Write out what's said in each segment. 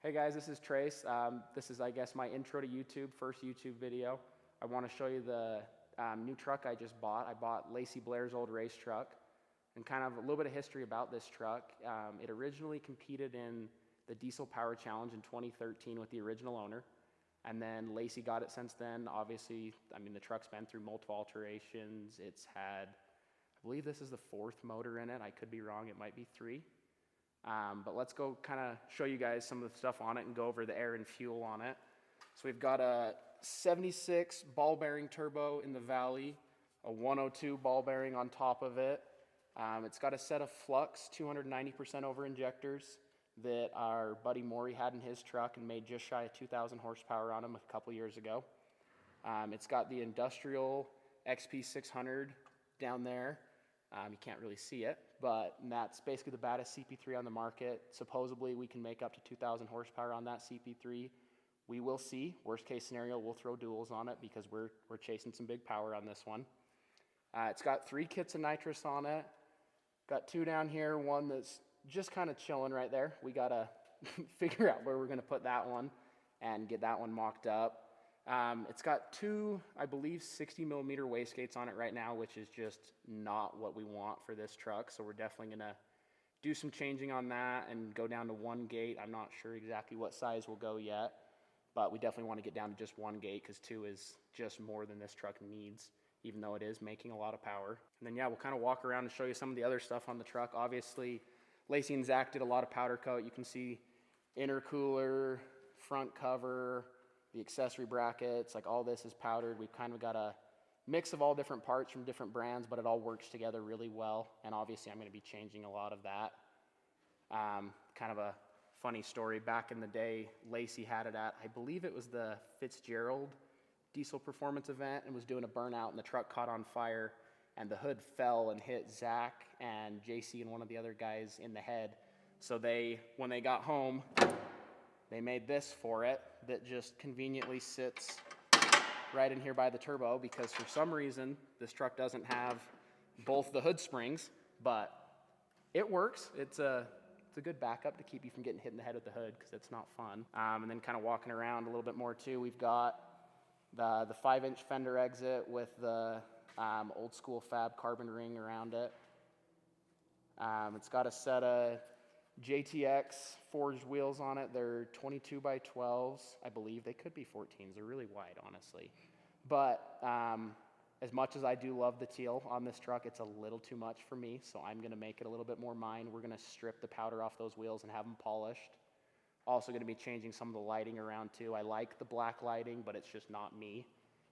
Hey guys, this is Trace. This is, I guess, my intro to YouTube, first YouTube video. I want to show you the new truck I just bought. I bought Lacey Blair's old race truck, and kind of a little bit of history about this truck. It originally competed in the Diesel Power Challenge in 2013 with the original owner, and then Lacey got it since then. Obviously, I mean, the truck's been through multiple alterations. It's had, I believe this is the 4th motor in it. I could be wrong, it might be 3. But let's go kind of show you guys some of the stuff on it and go over the air and fuel on it. So we've got a 76 ball bearing turbo in the valley, a 102 ball bearing on top of it. It's got a set of Flux 290% over injectors that our buddy Maury had in his truck and made just shy of 2,000 horsepower on him a couple years ago. It's got the industrial XP600 down there. You can't really see it, but that's basically the baddest CP3 on the market. Supposedly we can make up to 2,000 horsepower on that CP3. We will see. Worst case scenario, we'll throw duals on it because we're chasing some big power on this one. It's got 3 kits of nitrous on it. Got 2 down here, one that's just kind of chilling right there. We gotta figure out where we're gonna put that one and get that one mocked up. It's got 2, I believe, 60 millimeter wastegates on it right now, which is just not what we want for this truck. So we're definitely gonna do some changing on that and go down to 1 gate. I'm not sure exactly what size we'll go yet, but we definitely want to get down to just 1 gate because 2 is just more than this truck needs, even though it is making a lot of power. And then yeah, we'll kind of walk around and show you some of the other stuff on the truck. Obviously, Lacey and Zach did a lot of powder coat. You can see intercooler, front cover, the accessory brackets, like all this is powdered. We've kind of got a mix of all different parts from different brands, but it all works together really well. And obviously I'm going to be changing a lot of that. Kind of a funny story, back in the day, Lacey had it at, I believe it was the Fitzgerald diesel performance event, and was doing a burnout, and the truck caught on fire, and the hood fell and hit Zach and JC and one of the other guys in the head. So when they got home, they made this for it that just conveniently sits right in here by the turbo, because for some reason this truck doesn't have both the hood springs, but it works. It's a good backup to keep you from getting hit in the head with the hood, because it's not fun. And then kind of walking around a little bit more too, we've got the 5-inch fender exit with the old school fab carbon ring around it. It's got a set of JTX forged wheels on it. They're 22 by 12s. I believe they could be 14s. They're really wide, honestly. But as much as I do love the teal on this truck, it's a little too much for me, so I'm going to make it a little bit more mine. We're going to strip the powder off those wheels and have them polished. Also going to be changing some of the lighting around too. I like the black lighting, but it's just not me.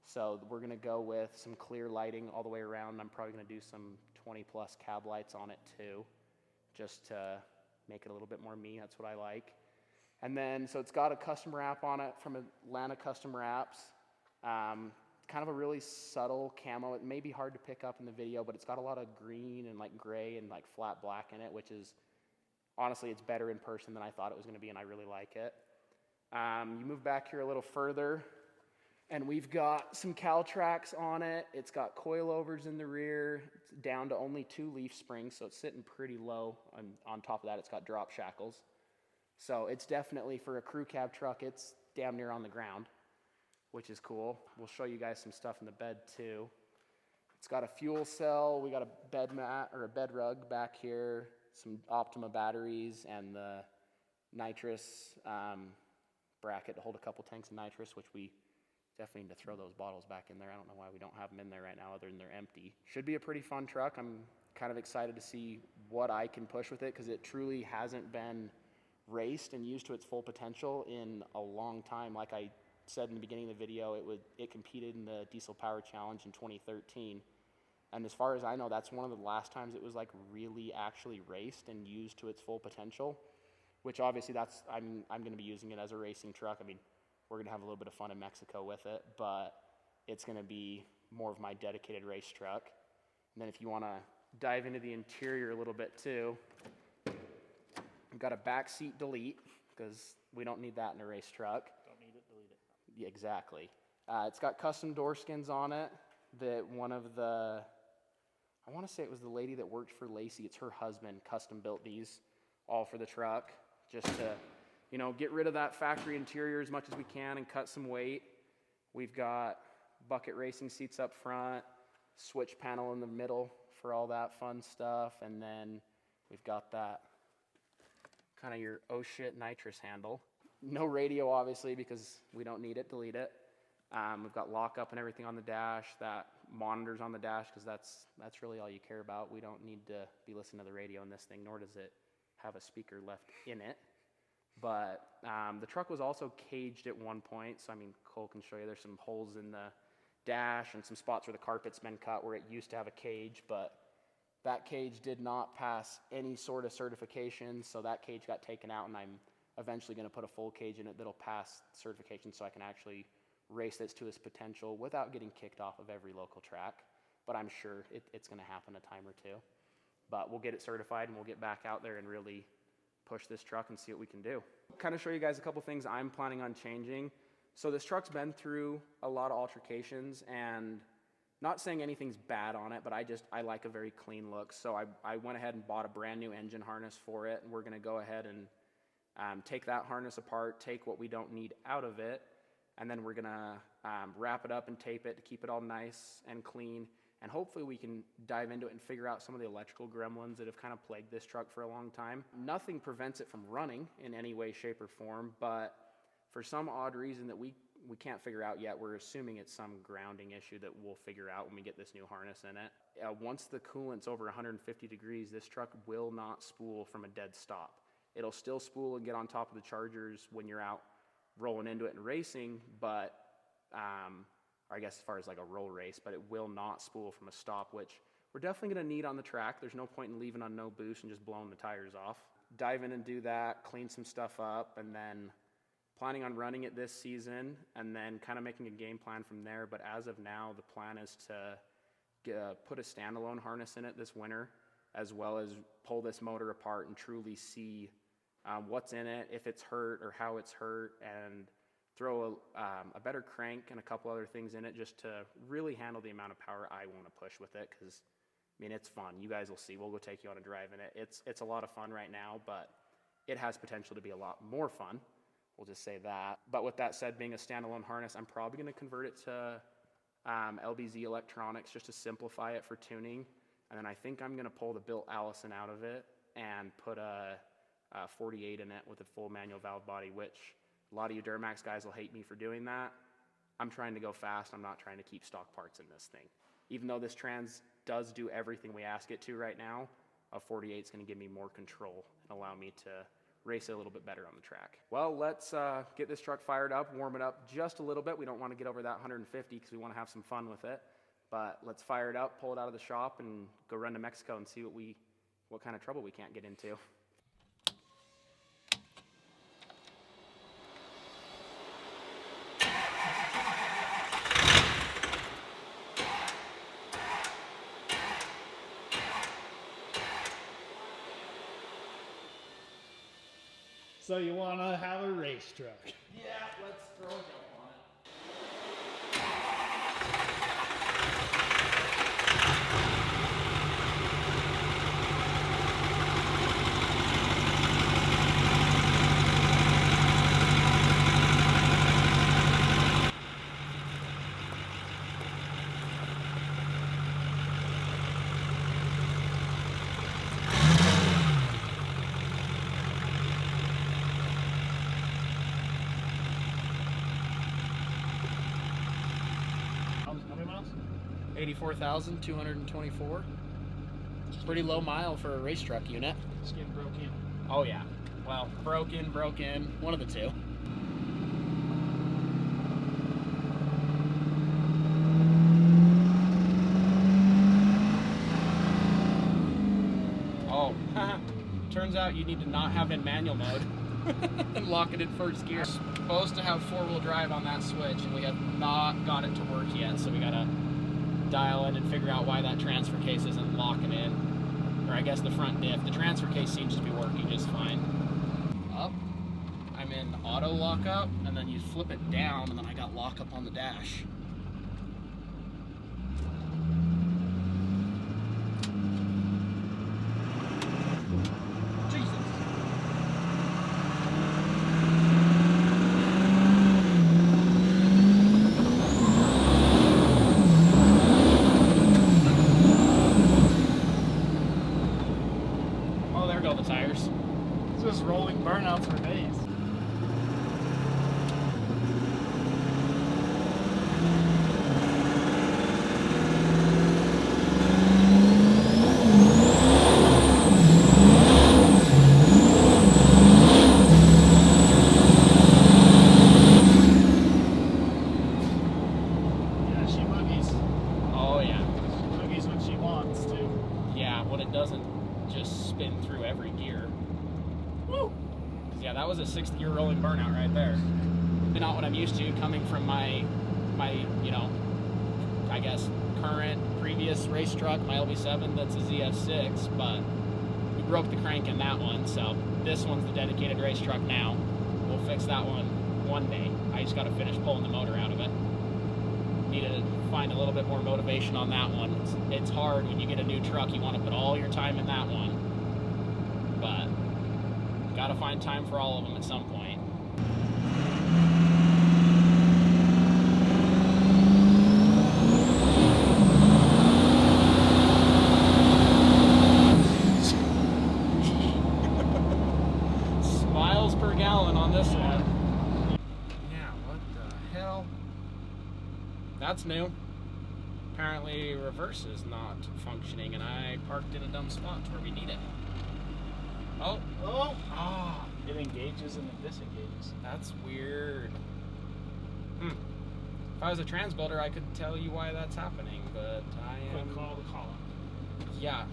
So we're going to go with some clear lighting all the way around. I'm probably going to do some 20+ cab lights on it too, just to make it a little bit more me. That's what I like. And then, so it's got a custom wrap on it from Atlanta Custom Wraps. Kind of a really subtle camo. It may be hard to pick up in the video, but it's got a lot of green and like gray and like flat black in it, which is, honestly, it's better in person than I thought it was going to be, and I really like it. You move back here a little further, and we've got some Caltrax on it. It's got coilovers in the rear. It's down to only 2 leaf springs, so it's sitting pretty low. And on top of that, it's got drop shackles. So it's definitely, for a crew cab truck, it's damn near on the ground, which is cool. We'll show you guys some stuff in the bed too. It's got a fuel cell. We got a bed mat or a bed rug back here, some Optima batteries, and the nitrous bracket to hold a couple tanks of nitrous, which we definitely need to throw those bottles back in there. I don't know why we don't have them in there right now other than they're empty. Should be a pretty fun truck. I'm kind of excited to see what I can push with it, because it truly hasn't been raced and used to its full potential in a long time. Like I said in the beginning of the video, it competed in the Diesel Power Challenge in 2013. And as far as I know, that's one of the last times it was like really actually raced and used to its full potential, which obviously I'm going to be using it as a racing truck. I mean, we're going to have a little bit of fun in Mexico with it, but it's going to be more of my dedicated race truck. And then if you want to dive into the interior a little bit too, I've got a back seat delete, because we don't need that in a race truck. Don't need it, delete it. Yeah, exactly. It's got custom door skins on it that one of the, I want to say it was the lady that worked for Lacey, it's her husband, custom built these all for the truck, just to, you know, get rid of that factory interior as much as we can and cut some weight. We've got bucket racing seats up front, switch panel in the middle for all that fun stuff, and then we've got that kind of your oh shit nitrous handle. No radio obviously because we don't need it, delete it. We've got lockup and everything on the dash, that monitors on the dash because that's really all you care about. We don't need to be listening to the radio in this thing, nor does it have a speaker left in it. But the truck was also caged at one point, so I mean, Cole can show you there's some holes in the dash and some spots where the carpet's been cut where it used to have a cage, but that cage did not pass any sort of certification, so that cage got taken out, and I'm eventually going to put a full cage in it that'll pass certification so I can actually race this to its potential without getting kicked off of every local track. But I'm sure it's going to happen a time or two. But we'll get it certified and we'll get back out there and really push this truck and see what we can do. Kind of show you guys a couple things I'm planning on changing. So this truck's been through a lot of altercations, and not saying anything's bad on it, but I like a very clean look. So I went ahead and bought a brand new engine harness for it, and we're going to go ahead and take that harness apart, take what we don't need out of it, and then we're going to wrap it up and tape it to keep it all nice and clean. And hopefully we can dive into it and figure out some of the electrical gremlins that have kind of plagued this truck for a long time. Nothing prevents it from running in any way, shape, or form, but for some odd reason that we can't figure out yet, we're assuming it's some grounding issue that we'll figure out when we get this new harness in it. Once the coolant's over 150 degrees, this truck will not spool from a dead stop. It'll still spool and get on top of the chargers when you're out rolling into it and racing, but or I guess as far as like a roll race, but it will not spool from a stop, which we're definitely going to need on the track. There's no point in leaving on no boost and just blowing the tires off. Dive in and do that, clean some stuff up, and then planning on running it this season and then kind of making a game plan from there. But as of now, the plan is to put a standalone harness in it this winter, as well as pull this motor apart and truly see what's in it, if it's hurt or how it's hurt, and throw a better crank and a couple other things in it just to really handle the amount of power I want to push with it, because I mean, it's fun. You guys will see. We'll go take you on a drive in it. It's a lot of fun right now, but it has potential to be a lot more fun. We'll just say that. But with that said, being a standalone harness, I'm probably going to convert it to LBZ electronics just to simplify it for tuning. And then I think I'm going to pull the built Allison out of it and put a 48 in it with a full manual valve body, which a lot of you Duramax guys will hate me for doing that. I'm trying to go fast. I'm not trying to keep stock parts in this thing. Even though this trans does do everything we ask it to right now, a 48 is going to give me more control and allow me to race it a little bit better on the track. Well, let's get this truck fired up, warm it up just a little bit. We don't want to get over that 150 because we want to have some fun with it. But let's fire it up, pull it out of the shop, and go run to Mexico and see what kind of trouble we can't get into. So you want to have a race truck? Yeah, let's throw a jump on it. How many miles? 84,224. Pretty low mile for a race truck unit. Skin broke in. Oh yeah. Well, broken, one of the two. Oh, turns out you need to not have it in manual mode and lock it in first gear. Supposed to have four-wheel drive on that switch, and we have not got it to work yet, so we gotta dial in and figure out why that transfer case isn't locking in. Or I guess the front diff. The transfer case seems to be working just fine. Up, I'm in auto lockup, and then you flip it down, and then I got lockup on the dash. Jesus. out right there. Not what I'm used to coming from my you know, I guess previous race truck, my LB7 that's a ZF6, but we broke the crank in that one, so this one's the dedicated race truck now. We'll fix that one day. I just got to finish pulling the motor out of it. Need to find a little bit more motivation on that one. It's hard when you get a new truck, you want to put all your time in that one, but got to find time for all of them at some point. Miles per gallon on this one. Yeah, what the hell? That's new. Apparently reverse is not functioning and I parked in a dumb spot to where we need it. Oh. Oh. Ah. It engages and it disengages. That's weird. If I was a trans builder, I could tell you why that's happening, but I am... Quick call to call him. Yeah.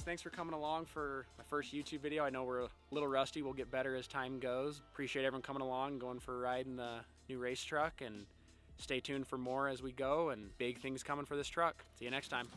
Thanks for coming along for my first YouTube video. I know we're a little rusty. We'll get better as time goes. Appreciate everyone coming along, going for a ride in the new race truck, and stay tuned for more as we go, and big things coming for this truck. See you next time.